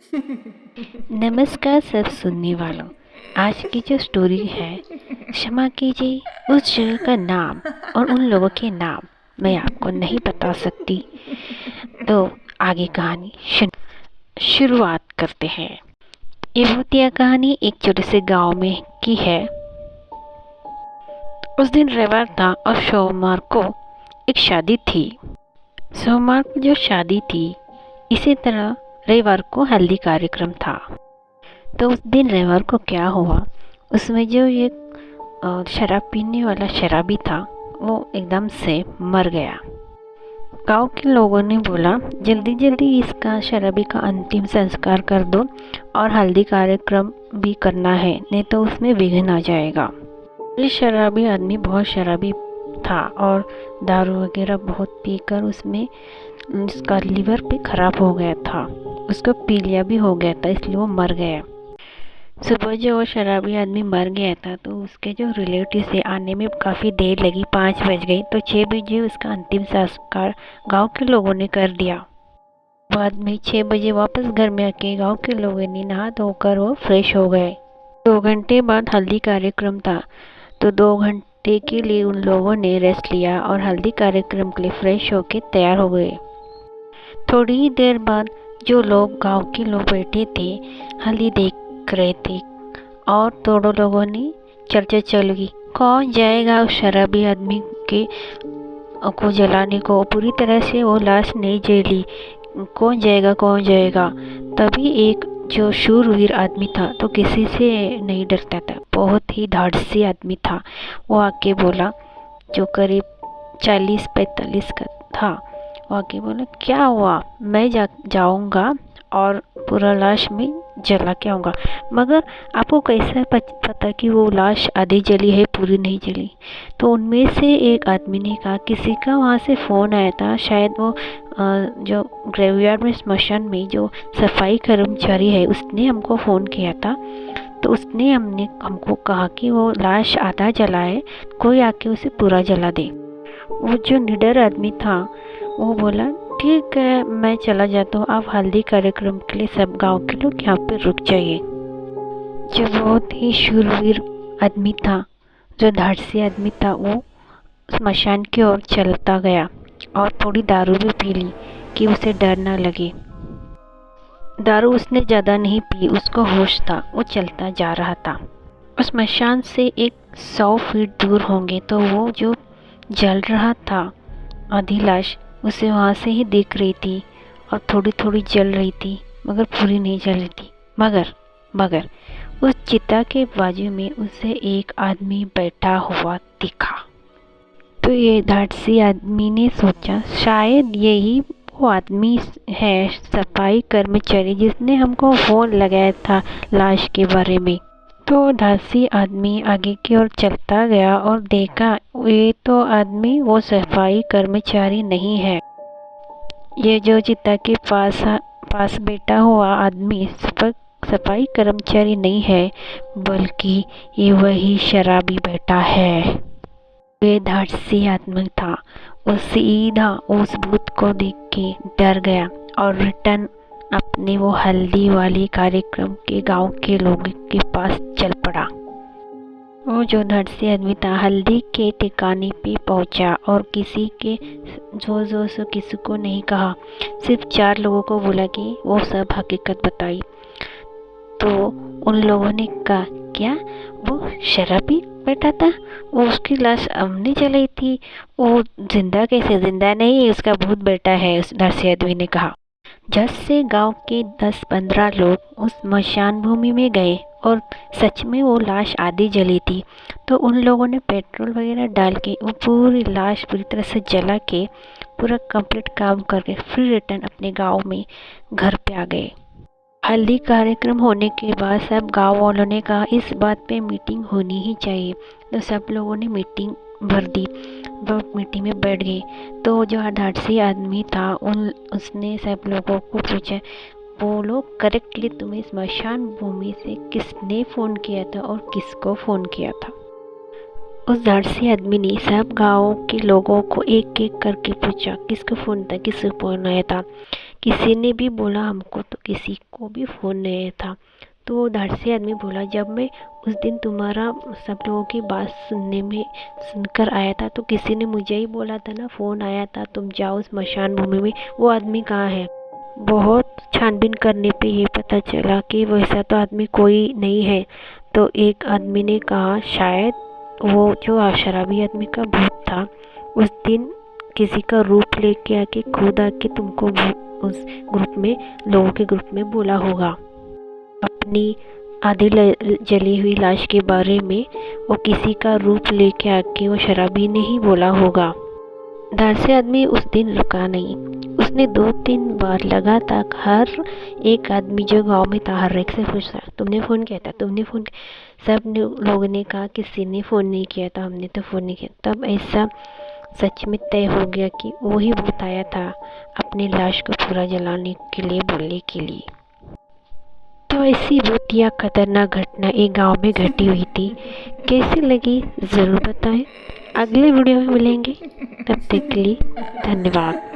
नमस्कार सब सुनने वालों। आज की जो स्टोरी है, क्षमा कीजिए उस जगह का नाम और उन लोगों के नाम मैं आपको नहीं बता सकती। तो आगे कहानी शुरुआत करते हैं। ये भूतिया कहानी एक छोटे से गांव में की है। उस दिन रविवार था और सोमवार को एक शादी थी। सोमवार को जो शादी थी, इसी तरह रविवार को हल्दी कार्यक्रम था। तो उस दिन रविवार को क्या हुआ, उसमें जो ये शराब पीने वाला शराबी था वो एकदम से मर गया। गांव के लोगों ने बोला जल्दी जल्दी इसका शराबी का अंतिम संस्कार कर दो और हल्दी कार्यक्रम भी करना है, नहीं तो उसमें विघ्न आ जाएगा। ये शराबी आदमी बहुत शराबी था और दारू वगैरह बहुत पीकर उसमें उसका लीवर भी खराब हो गया था, उसको पीलिया भी हो गया था, इसलिए वो मर गया। सुबह जो वो शराबी आदमी मर गया था तो उसके जो रिलेटिव से आने में काफ़ी देर लगी, 5 बज गई। तो 6 बजे उसका अंतिम संस्कार गांव के लोगों ने कर दिया। बाद में 6 बजे वापस घर में आके गांव के लोगों ने नहा धोकर वो फ्रेश हो गए। 2 घंटे बाद हल्दी कार्यक्रम था, तो 2 घंटे के लिए उन लोगों ने रेस्ट लिया और हल्दी कार्यक्रम के लिए फ्रेश होके तैयार हो गए। थोड़ी ही देर बाद जो लोग गांव के लोग बैठे थे हल्दी देख रहे थे और थोड़े लोगों ने चर्चा चल गई, कौन जाएगा उस शराबी आदमी के को जलाने को। पूरी तरह से वो लाश नहीं जली, कौन जाएगा कौन जाएगा। तभी एक जो शूरवीर आदमी था, तो किसी से नहीं डरता था, बहुत ही धाड़सी आदमी था। वो आके बोला, जो करीब 40-45 का था, वो आके बोला क्या हुआ, मैं जाऊंगा और पूरा लाश में जला के आऊँगा। मगर आपको कैसे पता कि वो लाश आधी जली है पूरी नहीं जली। तो उनमें से एक आदमी ने कहा किसी का वहाँ से फ़ोन आया था, शायद वो जो ग्रेवयार्ड में स्मशान में जो सफाई कर्मचारी है उसने हमको फ़ोन किया था। तो उसने हमको कहा कि वो लाश आधा जला है, कोई आके उसे पूरा जला दे। वो जो निडर आदमी था वो बोला ठीक है मैं चला जाता हूँ, आप हल्दी कार्यक्रम के लिए सब गांव के लोग यहाँ पे रुक जाइए। जो बहुत ही शूरवीर आदमी था, जो धाड़सी आदमी था, वो स्मशान की ओर चलता गया और थोड़ी दारू भी पी ली कि उसे डर ना लगे। दारू उसने ज़्यादा नहीं पी, उसको होश था, वो चलता जा रहा था। उस स्मशान से एक 100 फीट दूर होंगे तो वो जो जल रहा था आधी लाश, उसे वहाँ से ही दिख रही थी और थोड़ी थोड़ी जल रही थी, मगर पूरी नहीं जल रही थी। मगर उस चिता के बाजू में उसे एक आदमी बैठा हुआ दिखा। तो ये धाड़सी आदमी ने सोचा शायद यही वो आदमी है, सफाई कर्मचारी जिसने हमको फ़ोन लगाया था लाश के बारे में। तो धाड़सी आदमी आगे की ओर चलता गया और देखा ये तो आदमी वो सफाई कर्मचारी नहीं है। ये जो चिता के पास बैठा हुआ आदमी सफाई कर्मचारी नहीं है, बल्कि ये वही शराबी बैठा है। ये धाड़सी आदमी था। वो सीधा उस भूत को देख के डर गया और रिटर्न अपने वो हल्दी वाले कार्यक्रम के गांव के लोगों के पास चल पड़ा। वो जो धाड़सी आदमी था हल्दी के ठिकाने पे पहुंचा और किसी के जोर जोर से किसी को नहीं कहा, सिर्फ 4 लोगों को बोला कि वो सब हकीकत बताई। तो उन लोगों ने कहा क्या वो शराबी बैठा था, वो उसकी लाश हमने जलाई थी, वो जिंदा कैसे, जिंदा नहीं उसका भूत बैठा है, उस धाड़सी आदमी ने कहा। जब से गांव के 10-15 लोग उस स्मशान भूमि में गए और सच में वो लाश आधी जली थी, तो उन लोगों ने पेट्रोल वगैरह डाल के वो पूरी लाश पूरी तरह से जला के पूरा कंप्लीट काम करके फिर रिटर्न अपने गांव में घर पे आ गए। हल्दी कार्यक्रम होने के बाद सब गांव वालों ने कहा इस बात पे मीटिंग होनी ही चाहिए। तो सब लोगों ने मीटिंग भर दी, वो मीटिंग में बैठ गए। तो जो धाड़सी आदमी था उसने सब लोगों को पूछा, बोलो करेक्टली तुम्हें स्मशान भूमि से किसने फ़ोन किया था और किसको फ़ोन किया था। उस धाड़सी आदमी ने सब गाँव के लोगों को एक एक करके पूछा किसको फ़ोन था, किसको फ़ोन आया था, किसी ने भी बोला हमको तो किसी को भी फ़ोन नहीं था। तो धड़ से आदमी बोला, जब मैं उस दिन तुम्हारा सब लोगों की बात सुनकर आया था तो किसी ने मुझे ही बोला था ना, फ़ोन आया था तुम जाओ स्मशान भूमि में, वो आदमी कहाँ है। बहुत छानबीन करने पे ये पता चला कि वैसा तो आदमी कोई नहीं है। तो एक आदमी ने कहा शायद वो जो शराबी आदमी का भूत था, उस दिन किसी का रूप लेके आके खुद आके तुमको उस ग्रुप में, लोगों के ग्रुप में बोला होगा। अपनी आधी जली हुई लाश के बारे में वो किसी का रूप लेके आके वो शराबी ने ही बोला होगा। डर से आदमी उस दिन रुका नहीं। उसने 2-3 बार लगातार हर एक आदमी जो गांव में था हर एक से पूछा, तुमने फ़ोन किया था, तुमने फ़ोन किया। सब लोगों ने कहा किसी ने फ़ोन नहीं किया था, हमने तो फ़ोन नहीं किया। तब ऐसा सच में तय हो गया कि वही भूत आया था अपनी लाश को पूरा जलाने के लिए, बोलने के लिए। तो ऐसी भूतिया खतरनाक घटना एक गांव में घटी हुई थी। कैसी लगी ज़रूर बताएं। अगले वीडियो में मिलेंगे, तब तक के लिए धन्यवाद।